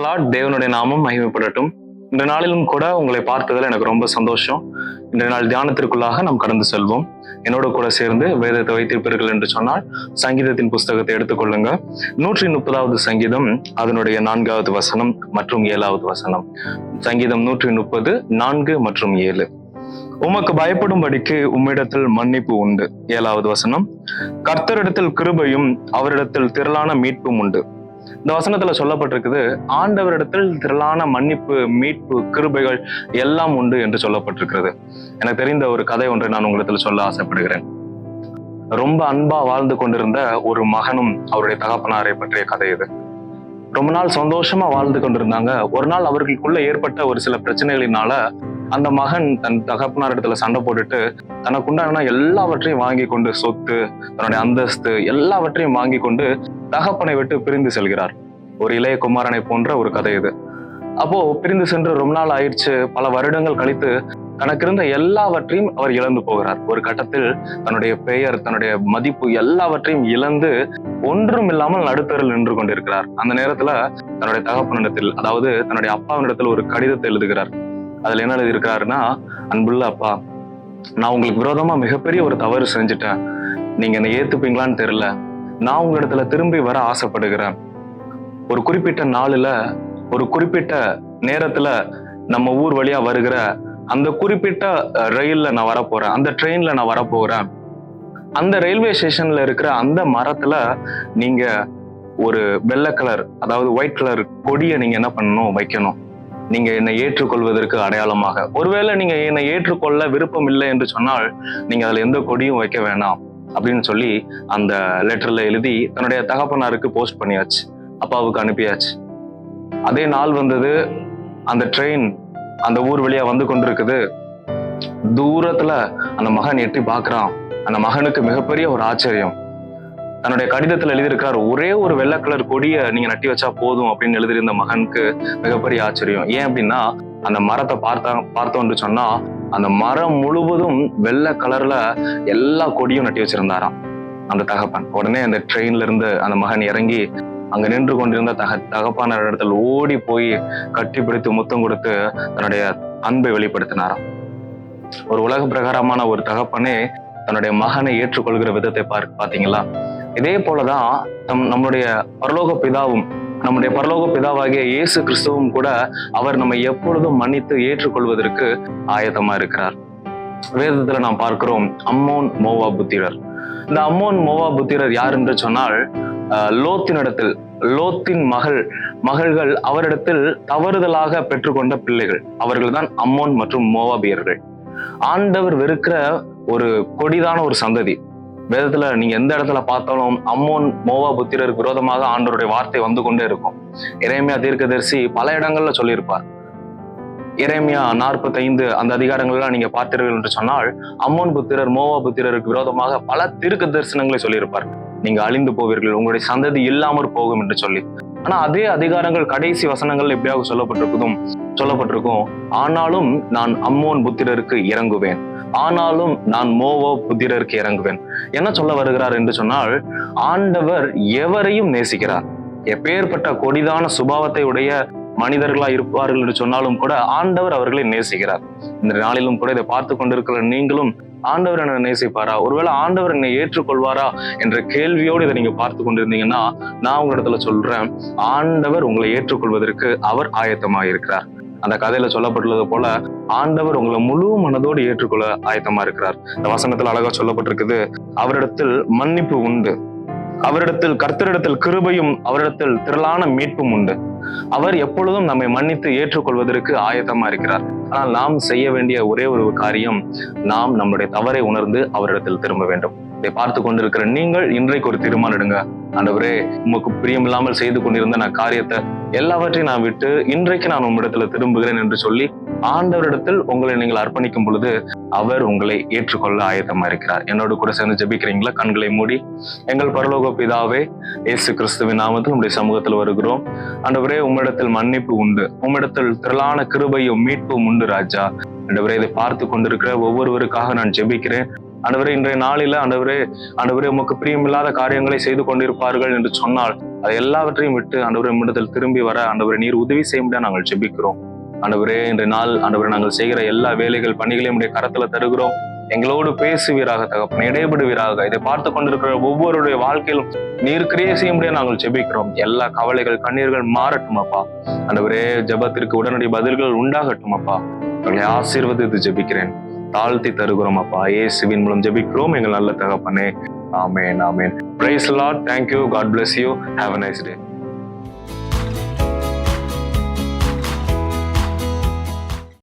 Lord. தேவனுடைய நாமம் மகிமைப்படட்டும். இந்த நாளிலும் கூட உங்களை பார்த்ததில் எனக்கு ரொம்ப சந்தோஷம். இன்றைய நாள் தியானத்திற்குள்ளாக நாம் கடந்து செல்வோம். என்னோட கூட சேர்ந்து வேதத்தை வைத்திருப்பீர்கள் என்று சொன்னால் சங்கீதத்தின் புஸ்தகத்தை எடுத்துக்கொள்ளுங்க. 130வது சங்கீதம், அதனுடைய 4வது வசனம் மற்றும் 7வது வசனம். சங்கீதம் 130, 4 மற்றும் 7. உமக்கு பயப்படும்படிக்கு உம்மிடத்தில் மன்னிப்பு உண்டு. 7வது வசனம். கர்த்தரிடத்தில் கிருபையும் அவரிடத்தில் திரளான மீட்பும் உண்டு. இந்த வசனத்துல சொல்லப்பட்டிருக்குது, ஆண்டவரிடத்தில் திரளான மன்னிப்பு, மீட்பு, கிருபைகள் எல்லாம் உண்டு என்று சொல்லப்பட்டிருக்கிறது. எனக்கு தெரிந்த ஒரு கதை ஒன்றை நான் உங்களிடத்தில் சொல்ல ஆசைப்படுகிறேன். ரொம்ப அன்பா வாழ்ந்து கொண்டிருந்த ஒரு மகனும் அவருடைய தகப்பனாரை பற்றிய கதை இது. ரொம்ப நாள் சந்தோஷமா வாழ்ந்து கொண்டிருந்தாங்க. ஒரு நாள் அவர்களுக்குள்ள ஏற்பட்ட ஒரு சில பிரச்சனைகளினால அந்த மகன் தன் தகப்பனார் இடத்துல சண்டை போட்டுட்டு தனக்குண்டான எல்லாவற்றையும் வாங்கி கொண்டு, சொத்து, தன்னுடைய அந்தஸ்து எல்லாவற்றையும் வாங்கி கொண்டு தகப்பனை விட்டு பிரிந்து செல்கிறார். ஒரு இளைய குமாரனை போன்ற ஒரு கதை இது. அப்போ பிரிந்து சென்று ரொம்ப நாள் ஆயிடுச்சு. பல வருடங்கள் கழித்து தனக்கு இருந்த எல்லாவற்றையும் அவர் இழந்து போகிறார். ஒரு கட்டத்தில் தன்னுடைய பெயர், தன்னுடைய மதிப்பு எல்லாவற்றையும் இழந்து ஒன்றும் இல்லாமல் நடுத்தரில் நின்று கொண்டிருக்கிறார். அந்த நேரத்துல தன்னுடைய தகப்பனிடத்தில், அதாவது தன்னுடைய அப்பாவினிடத்தில் ஒரு கடிதத்தை எழுதுகிறார். அதுல என்ன எழுதியிருக்கிறாருன்னா, அன்புள்ள அப்பா, நான் உங்களுக்கு விரோதமா மிகப்பெரிய ஒரு தவறு செஞ்சுட்டேன். நீங்க என்னை ஏத்துப்பீங்களான்னு தெரியல. நான் உங்களிடத்துல திரும்பி வர ஆசைப்படுகிறேன். ஒரு குறிப்பிட்ட நாளுல, ஒரு குறிப்பிட்ட நேரத்துல நம்ம ஊர் வழியா வருகிற அந்த குறிப்பிட்ட ரயில்ல நான் வரப்போறேன், அந்த ட்ரெயின்ல நான் வரப்போறேன். அந்த ரயில்வே ஸ்டேஷன்ல இருக்கிற அந்த மரத்துல நீங்க ஒரு வெள்ளை கலர், அதாவது ஒயிட் கலர் கொடியை நீங்க என்ன பண்ணணும், வைக்கணும். நீங்க என்னை ஏற்றுக்கொள்வதற்கு அடையாளமாக. ஒருவேளை நீங்க என்னை ஏற்றுக்கொள்ள விருப்பம் இல்லை என்று சொன்னால் நீங்க அதுல எந்த கொடியும் வைக்க வேணாம் அப்படின்னு சொல்லி அந்த லெட்டர்ல எழுதி தன்னுடைய தகப்பனாருக்கு போஸ்ட் பண்ணியாச்சு, அப்பாவுக்கு அனுப்பியாச்சு. அதே நாள் வந்தது. அந்த ட்ரெயின் அந்த ஊர் வழியா வந்து கொண்டிருக்குது. தூரத்துல அந்த மகன் எட்டி பார்க்கிறான். அந்த மகனுக்கு மிகப்பெரிய ஒரு ஆச்சரியம். தன்னுடைய கடிதத்துல எழுதியிருக்கிறார், ஒரே ஒரு வெள்ளை கலர் கொடியை நீங்க நட்டி வச்சா போதும் அப்படின்னு எழுதியிருந்த மகனுக்கு மிகப்பெரிய ஆச்சரியம். ஏன் அப்படின்னா, அந்த மரத்தை பார்த்தோம்னு சொன்னா அந்த மரம் முழுவதும் வெள்ளை கலர்ல எல்லா கொடியும் நட்டி வச்சிருந்தாராம் அந்த தகப்பன். உடனே அந்த ட்ரெயின்ல இருந்து அந்த மகன் இறங்கி அங்க நின்று கொண்டிருந்த தகப்பான இடத்துல ஓடி போய் கட்டி பிடித்து முத்தம் கொடுத்து தன்னுடைய அன்பை வெளிப்படுத்தினாராம். ஒரு உலக பிரகாரமான ஒரு தகப்பனே தன்னுடைய மகனை ஏற்றுக்கொள்கிற விதத்தை பாத்தீங்களா? இதே போலதான் நம்முடைய பரலோக பிதாவும், நம்முடைய பரலோக பிதாவாகிய இயேசு கிறிஸ்துவும் கூட அவர் நம்மை எப்பொழுதும் மன்னித்து ஏற்றுக்கொள்வதற்கு ஆயத்தமா இருக்கிறார். வேதத்துல நாம் பார்க்கிறோம், அம்மோன் மோவா புத்திரர். இந்த அம்மோன் மோவா புத்திரர் யார் என்று சொன்னால், லோத்தினிடத்தில், லோத்தின் மகள்கள் அவரிடத்தில் தவறுதலாக பெற்றுக்கொண்ட பிள்ளைகள். அவர்கள் தான் அம்மோன் மற்றும் மோவாபியர்கள். ஆண்டவர் வெறுக்கிற ஒரு கொடிதான ஒரு சந்ததி. வேதத்துல நீங்க எந்த இடத்துல பார்த்தாலும் அம்மோன் மோவா புத்திரருக்கு விரோதமாக ஆண்டவருடைய வார்த்தை வந்து கொண்டே இருக்கும். எரேமியா தீர்க்கதரிசி பல இடங்கள்ல சொல்லியிருப்பார். எரேமியா 45 அந்த அதிகாரங்கள்லாம் நீங்க பார்த்தீர்கள் என்று சொன்னால், அம்மோன் புத்திரர் மோவா புத்திரருக்கு விரோதமாக பல தீர்க்க தரிசனங்களை சொல்லியிருப்பார். நீங்க அழிந்து போவீர்கள், உங்களுடைய சந்ததி இல்லாமற் போகும் என்று சொல்லி. ஆனா அதே அதிகாரங்கள் கடைசி வசனங்கள் எப்படியாவது சொல்லப்பட்டிருக்கும், ஆனாலும் நான் அம்மோன் புத்திரருக்கு இறங்குவேன், ஆனாலும் நான் மோவா புத்திரருக்கு இறங்குவேன். என்ன சொல்ல வருகிறார் என்று சொன்னால், ஆண்டவர் எவரையும் நேசிக்கிறார். எப்பேற்பட்ட கொடிதான சுபாவத்தை உடைய மனிதர்களா இருப்பார்கள் என்று சொன்னாலும் கூட ஆண்டவர் அவர்களை நேசிக்கிறார். இந்த நாளிலும் கூட இதை பார்த்து கொண்டிருக்கிற நீங்களும், ஆண்டவர் என்னை நேசிப்பாரா, ஒருவேளை ஆண்டவர் என்னை ஏற்றுக்கொள்வாரா என்ற கேள்வியோடு இதை நீங்க பார்த்து கொண்டிருந்தீங்கன்னா, நான் உங்களிடத்துல சொல்றேன், ஆண்டவர் உங்களை ஏற்றுக்கொள்வதற்கு அவர் ஆயத்தமா இருக்கிறார். அந்த கதையில சொல்லப்பட்டுள்ளது போல ஆண்டவர் உங்களை முழு மனதோடு ஏற்றுக்கொள்ள ஆயத்தமா இருக்கிறார். இந்த வசனத்துல அழகா சொல்லப்பட்டிருக்குது, அவரிடத்தில் மன்னிப்பு உண்டு, அவரிடத்தில், கர்த்தரிடத்தில் கிருபையும் அவரிடத்தில் திரளான மீட்பும் உண்டு. அவர் எப்பொழுதும் நம்மை மன்னித்து ஏற்றுக்கொள்வதற்கு ஆயத்தமா இருக்கிறார். ஆனால் நாம் செய்ய வேண்டிய ஒரே ஒரு காரியம், நாம் நம்முடைய தவறை உணர்ந்து அவரிடத்தில் திரும்ப வேண்டும். இதை பார்த்து கொண்டிருக்கிற நீங்கள் இன்றைக்கு ஒரு தீர்மானம் எடுங்க. ஆண்டவரே, உமக்கு பிரியமில்லாமல் செய்து கொண்டிருந்த நான் காரியத்தை எல்லாவற்றையும் நான் விட்டு இன்றைக்கு நான் உம்மிடத்துல திரும்புகிறேன் என்று சொல்லி ஆண்டவரிடத்தில் உங்களை நீங்கள் அர்ப்பணிக்கும் பொழுது அவர் உங்களை ஏற்றுக்கொள்ள ஆயத்தமா இருக்கிறார். என்னோடு கூட சேர்ந்து ஜெபிக்கிறீங்களா? கண்களை மூடி. எங்கள் பரலோக பிதாவே, இயேசு கிறிஸ்துவின் நாமத்தில் உங்களுடைய சமூகத்தில் வருகிறோம். ஆண்டவரே, உம்மிடத்தில் மன்னிப்பு உண்டு, உம்மிடத்தில் திரளான கிருபையும் மீட்பும் உண்டு ராஜா. ஆண்டவரே, இதை பார்த்து கொண்டிருக்கிற ஒவ்வொருவருக்காக நான் ஜெபிக்கிறேன். ஆண்டவரே இன்றைய நாளில ஆண்டவரே உமக்கு பிரியமில்லாத காரியங்களை செய்து கொண்டிருப்பார்கள் என்று சொன்னால் அதை எல்லாவற்றையும் விட்டு ஆண்டவரே உம்மிடத்தில் திரும்பி வர ஆண்டவரே நீர் உதவி செய்ய முடியாது நாங்கள் ஜெபிக்கிறோம். ஆண்டவரே இன்றைய நாள் ஆண்டவரே நாங்கள் செய்கிற எல்லா வேலைகள் பணிகளையும் உடைய கரத்துல தருகிறோம். எங்களோடு பேசுவீராக தகப்பனே, இடைபடுவீராக. இதை பார்த்து கொண்டிருக்கிற ஒவ்வொருடைய வாழ்க்கையிலும் நீர் கிரியை செய்ய முடியாது நாங்கள் ஜெபிக்கிறோம். எல்லா கவலைகள் கண்ணீர்கள் மாறட்டும் அப்பா. ஆண்டவரே ஜெபத்திற்கு உடனடி பதில்கள் உண்டாகட்டும் அப்பா. எங்களை ஆசீர்வதித்து ஜெபிக்கிறேன், தாழ்த்தி தருகிறோம் அப்பா. இயேசுவின் மூலம் ஜெபிக்கிறோம் எங்கள் நல்ல தகப்பனே. ஆமென், ஆமென். Praise the Lord. Thank you. God bless you. Have a nice day.